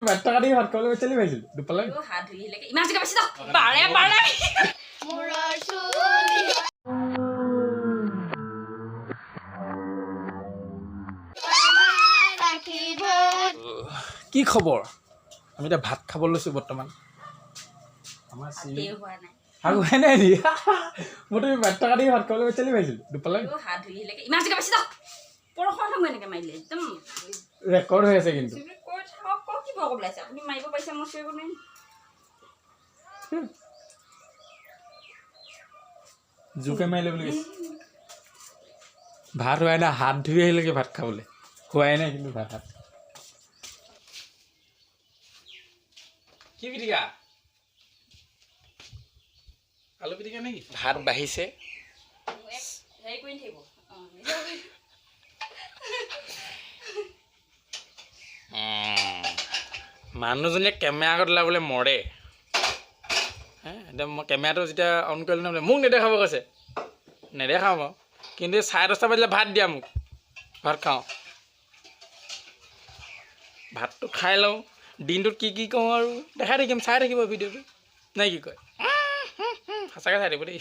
বাট্টা কাটি ভাত খাবলৈ বিচাৰি পাইছিলোঁ দুপালে হাত ধুইলেকে ইমান জেগা পাইছি পাৰে পাৰে কি খবৰ আমি এতিয়া ভাত খাব লৈছোঁ বৰ্তমান আমাৰ শাক হোৱাই নাই নি মই তুমি বাট্টা কাটি ভাত খাবলৈ বিচাৰি পাইছিলোঁ দুপালে হাত ধুইলেকে ইমান জেগা পাইছি পৰখন সময় এনেকৈ মাৰিলে একদম ৰেকৰ্ড হৈ আছে কিন্তু কি ভয় ক'বলাইছে আপুনি মাৰিব পাৰিছে মই চুৰিব নোৱাৰিম জোকে মাৰিলে বুলি কৈছে ভাত হোৱাই নাই হাত ধুই আহিলেগে ভাত খাবলৈ হোৱাই নাই কিন্তু ভাত কি পিটিকা আলু পিটিকা নেকি ভাত বাঢ়িছে হেৰি কৰি থাকিব মানুহজনীয়ে কেমেৰা আগত ওলাবলৈ মৰে এতিয়া মই কেমেৰাটো যেতিয়া অন কৰিলোঁ নহয় মোক নেদেখাব কৈছে নেদেখাওঁ বাৰু কিন্তু 10:30 বাজিলে ভাত দিয়া মোক ভাত খাওঁ ভাতটো খাই লওঁ দিনটোত কি কি কওঁ আৰু দেখাই থাকিম চাই থাকিব ভিডিঅ'টো নাই কি কয় সঁচাকৈ চাই থাকিব দেই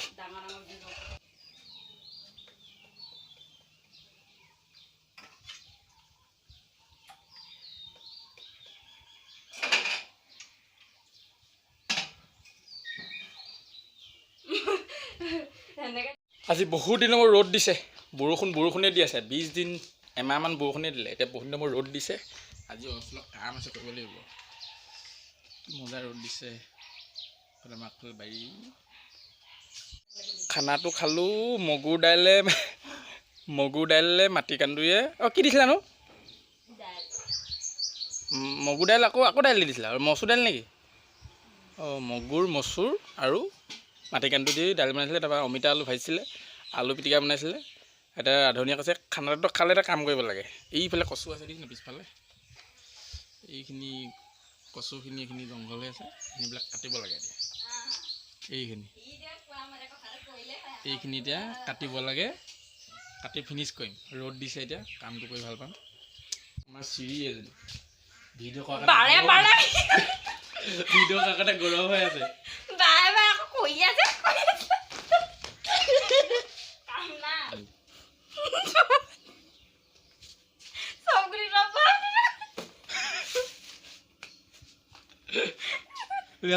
আজি বহুত দিনৰ মোৰ ৰ'দ দিছে বৰষুণে দি আছে 20 দিন এমাহমান বৰষুণে দিলে এতিয়া বহুত দিনৰ মোৰ ৰ'দ দিছে আজি অলপ কাম আছে কৰিব লাগিব মজা ৰ'দ দিছে মাকফালে বাৰী খানাটো খালোঁ মগুৰ দাইলে মাটি কান্দুৰিয়ে কি দিছিলা নো মগুৰ দাইল আকৌ দাইল দি দিছিলা আৰু মচুৰ দাইল নেকি মগুৰ মচুৰ আৰু মাটি কান্দুৰি দি দাইল বনাইছিলে তাৰপৰা অমিতা আলু ভাজিছিলে আলু পিটিকা বনাইছিলে এটা ৰান্ধনীয়ে কৈছে খানাটো খালে এটা কাম কৰিব লাগে এইফালে কচু আছে দেখিছে পিছফালে এইখিনি কচুখিনি এইখিনি জংঘল হৈ আছে সেইবিলাক কাটিব লাগে এতিয়া এইখিনি এতিয়া কাটিব লাগে কাটি ফিনিছ কৰিম ৰ'দ দিছে এতিয়া কামটো কৰি ভাল পাম আমাৰ চিৰি এজনী ভিডিঅ' কাকতে গৰম হৈ আছে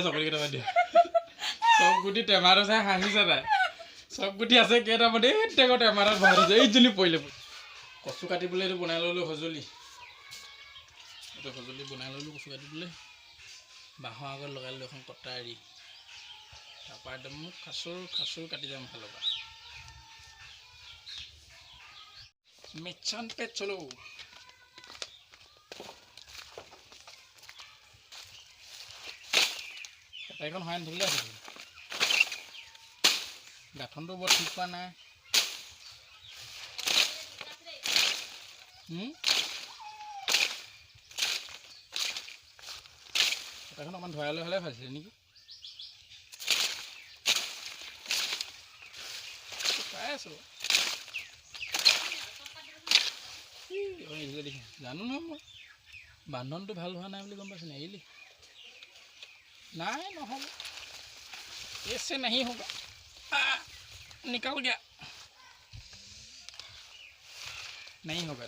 চকলি কেইটামান দিয়া চব গুটি টেমাটো চাই হাঁহিছে তাই চব গুটি আছে কেইটামান টেঙৰ টেমাৰত ভৰাই থৈছে এইজনী পৰিলে কচু কাটিবলৈ এইটো বনাই ল'লোঁ সঁজুলি বনাই ল'লোঁ কচু কাটিবলৈ বাঁহৰ আগত লগাই ল'লোঁ এখন কটাৰী তাৰপৰা একদম মোক খাচুৰ কাটি যাম ফালৰ পৰা মিছন পেট চলো কটাৰীখন হয় ধুলে আছে গাঁঠনটো বৰ ঠিক পোৱা নাই কটাৰীখন অকণমান ধৰাই লৈ হ'লে ভাজিছিলে নেকি চাই আছোঁ জানো নহয় মই বান্ধনটো ভাল হোৱা নাই বুলি গম পাইছোঁ এৰিলি নাই নহ'ব ऐसे नहीं होगा निकल गया नहीं होगा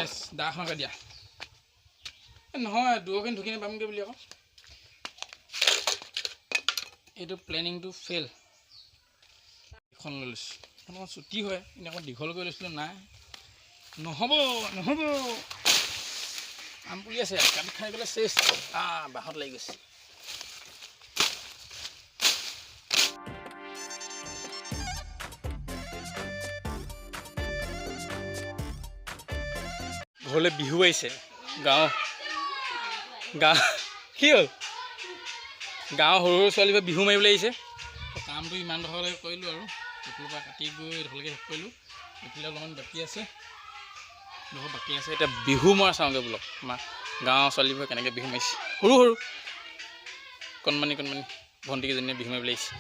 यस दाखन का दिया নহয় দুখিনি ঢুকি নাপামগৈ বুলি আকৌ এইটো প্লেনিংটো ফেইল এখন লৈ লৈছোঁ অকণমান ছুটি হয় এনে অকণ দীঘল কৰি লৈছিলোঁ নাই নহ'ব আম পুলি আছে কাটি খাই পেলাই চেচ বাঁহত লাগি গৈছে ঘৰলৈ বিহু আহিছে গাঁও কি হ'ল গাঁৱৰ সৰু ছোৱালীবোৰে বিহু মাৰিবলৈ আহিছে কামটো ইমান ডখৰলৈকে কৰিলোঁ আৰু এইফালৰ পৰা কাটি গৈ এইডোখৰলৈকে শেষ কৰিলোঁ এইফালে অলপমান বাকী আছে এতিয়া বিহু মৰা চাওঁগৈ বোলক আমাৰ গাঁৱৰ ছোৱালীবোৰে কেনেকৈ বিহু মাৰিছে সৰু কণমানি ভণ্টিকেইজনীয়ে বিহু মাৰিবলৈ আহিছে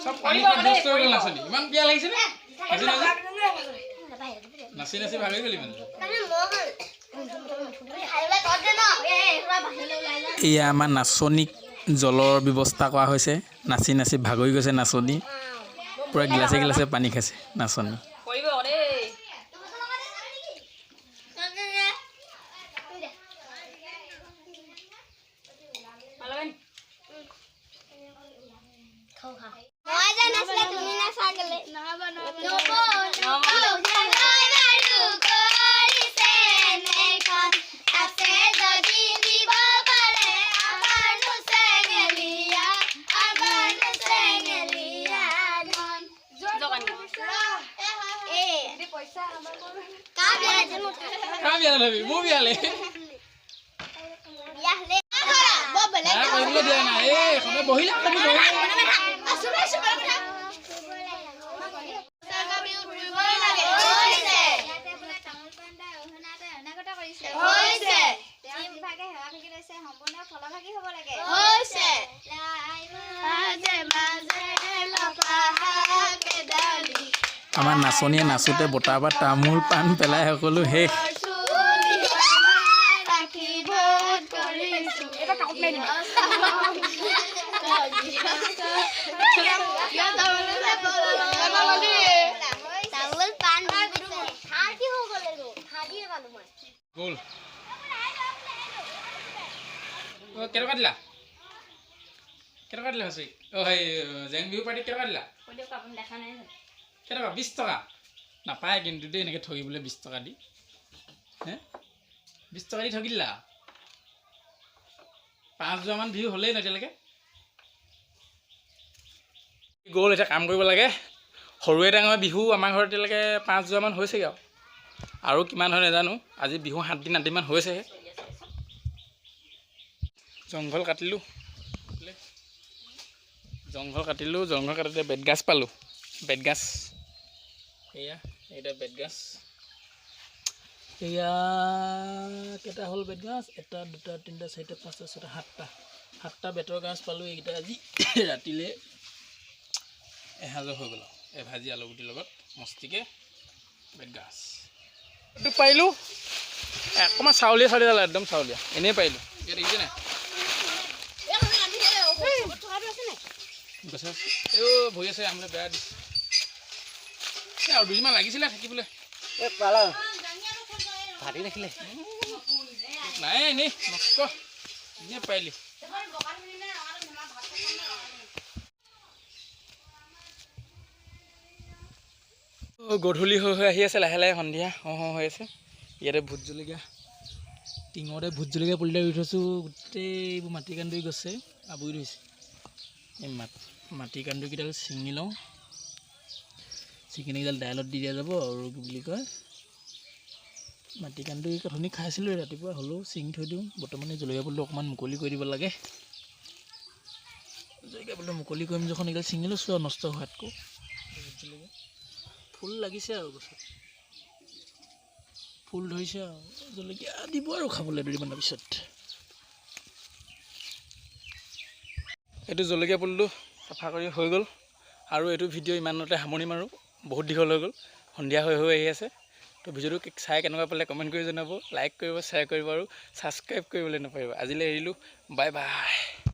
সব পানী নষ্ট হৈ গ'ল নাচনি ইমান বেয়া লাগিছে নে নাচি নাচি ভাগি গ'লি মানে এয়া আমাৰ নাচনীক জলৰ ব্যৱস্থা কৰা হৈছে নাচি নাচি ভাগৰি গৈছে নাচনী পুৰা গিলাচে গিলাচে পানী খাইছে নাচনী আমাৰ নাচনীয়ে নাচোতে বতাহ বা তামোল পাণ পেলাই সকলো শেষ কেটকা দিলা হৈছে অঁ সেই জেং বিহু পাৰ্টিত কেটকা দিলা কেটকা 20 টকা নাপায় কিন্তু দেই এনেকৈ ঠগিবলৈ 20 টকা দি হে 20 টকা দি ঠগি দিলা 5 যোৱামান বিহু হ'লেই ন এতিয়ালৈকে গ'ল এতিয়া কাম কৰিব লাগে সৰুৱে ডাঙৰ বিহু আমাৰ ঘৰত এতিয়ালৈকে 5 যোৱামান হৈছেগৈ আৰু কিমান হয় নাজানো আজি বিহু 7 দিন 8 দিনমান হৈছেহে জংঘল কাটিলোঁ জংঘল কাটোতে বেতগাছ পালোঁ বেতগাছ এয়া এইটা বেতগাছ এয়া কেইটা হ'ল বেতগাছ 1 2 3 4 5 6 7টা বেতৰ গাছ পালোঁ এইকেইটা আজি ৰাতিলে এসাঁজৰ হৈ গ'ল এই ভাজি আলু গুটিৰ লগত মস্তিকৈ বেতগাছ এইটো পাৰিলোঁ অকণমান চাউলীয়া একদম চাউলীয়া এনেই পাৰিলোঁ এতিয়া দেখিছে নাই ভৰি আছে আমলে বেয়া দিছে আৰু 2 দিনমান লাগিছিলে থাকিবলৈ নাই এনেই নষ্ট এনেই পাৰিলি গধূলি হৈ আহি আছে লাহে লাহে সন্ধিয়া হৈ আছে ইয়াতে ভোট জলকীয়া টিঙতে ভোট জলকীয়া পুলি ৰুই থৈছোঁ গোটেই এইবোৰ মাটি কান্দুৰি গছে আৱৰি ধৰিছে এই মাটি কান্দুৰিকেইডাল ছিঙি লওঁ চিকেনকেইডাল দাইলত দি দিয়া যাব আৰু কি বুলি কয় মাটি কান্দুৰি কথনি খাইছিলোঁ ৰাতিপুৱা হ'লেও ছিঙি থৈ দিওঁ বৰ্তমান জলকীয়া পুলিটো অকণমান মুকলি কৰি দিব লাগে জলকীয়া পুলিটো মুকলি কৰিম যখন এইডাল ছিঙি লৈছোঁ আৰু নষ্ট হোৱাতকৈ ফুল লাগিছে আৰু গছত ফুল ধৰিছে আৰু জলকীয়া দিব আৰু খাবলৈ 2 দিনমানৰ পিছত এইটো জলকীয়া পুলিটো চাফা কৰি হৈ গ'ল আৰু এইটো ভিডিঅ' ইমানতে সামৰণি মাৰোঁ বহুত দীঘল হৈ গ'ল সন্ধিয়া হৈ আহি আছে তো ভিডিঅ'টো চাই কেনেকুৱা পালে কমেণ্ট কৰি জনাব, লাইক কৰিব, শ্বেয়াৰ কৰিব আৰু ছাবস্ক্ৰাইব কৰিবলৈ নাপাহৰিব। আজিলৈ এৰিলোঁ, বাই বাই।